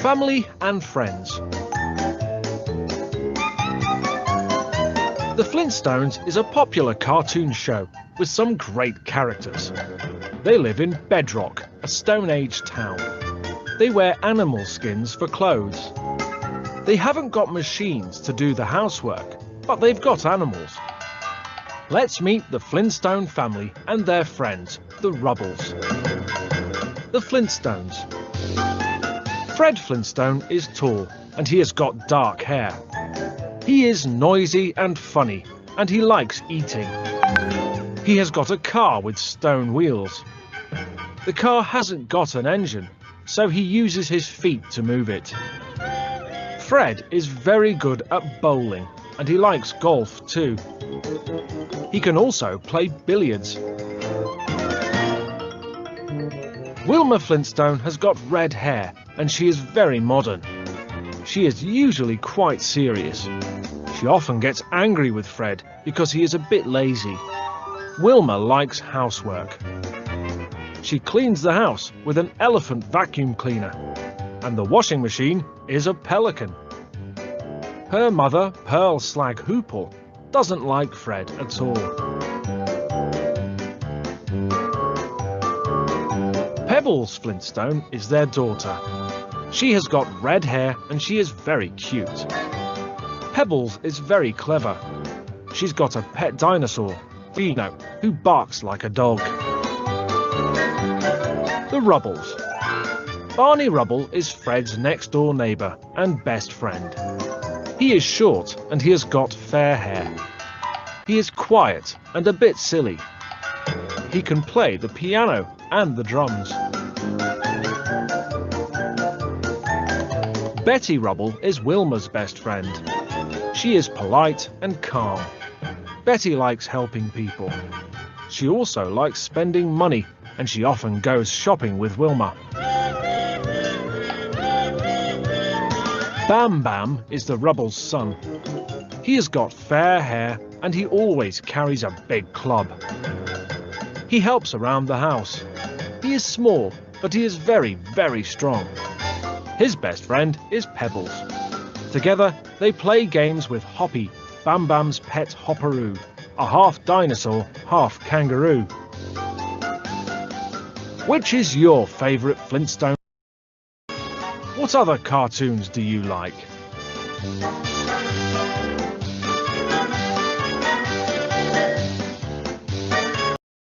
Family and friends. The Flintstones is a popular cartoon show with some great characters. They live in Bedrock, a Stone Age town. They wear animal skins for clothes. They haven't got machines to do the housework, but they've got animals. Let's meet the Flintstone family and their friends, the Rubbles. The Flintstones. Fred Flintstone is tall and he has got dark hair. He is noisy and funny and he likes eating. He has got a car with stone wheels. The car hasn't got an engine, so he uses his feet to move it. Fred is very good at bowling and he likes golf too. He can also play billiards. Wilma Flintstone has got red hair and she is very modern. She is usually quite serious. She often gets angry with Fred because he is a bit lazy. Wilma likes housework. She cleans the house with an elephant vacuum cleaner, and the washing machine is a pelican. Her mother, Pearl Slag Hoople, doesn't like Fred at all. Pebbles Flintstone is their daughter. She has got red hair and she is very cute. Pebbles is very clever. She's got a pet dinosaur, Dino, who barks like a dog. The Rubbles. Barney Rubble is Fred's next-door neighbour and best friend. He is short and he has got fair hair. He is quiet and a bit silly. He can play the piano and the drums. Betty Rubble is Wilma's best friend. She is polite and calm. Betty likes helping people. She also likes spending money and she often goes shopping with Wilma. Bam Bam is the Rubble's son. He has got fair hair and he always carries a big club. He helps around the house. He is small, but he is very, very strong. His best friend is Pebbles. Together, they play games with Hoppy, Bam Bam's pet hopperoo, a half dinosaur, half kangaroo. Which is your favourite Flintstone? What other cartoons do you like?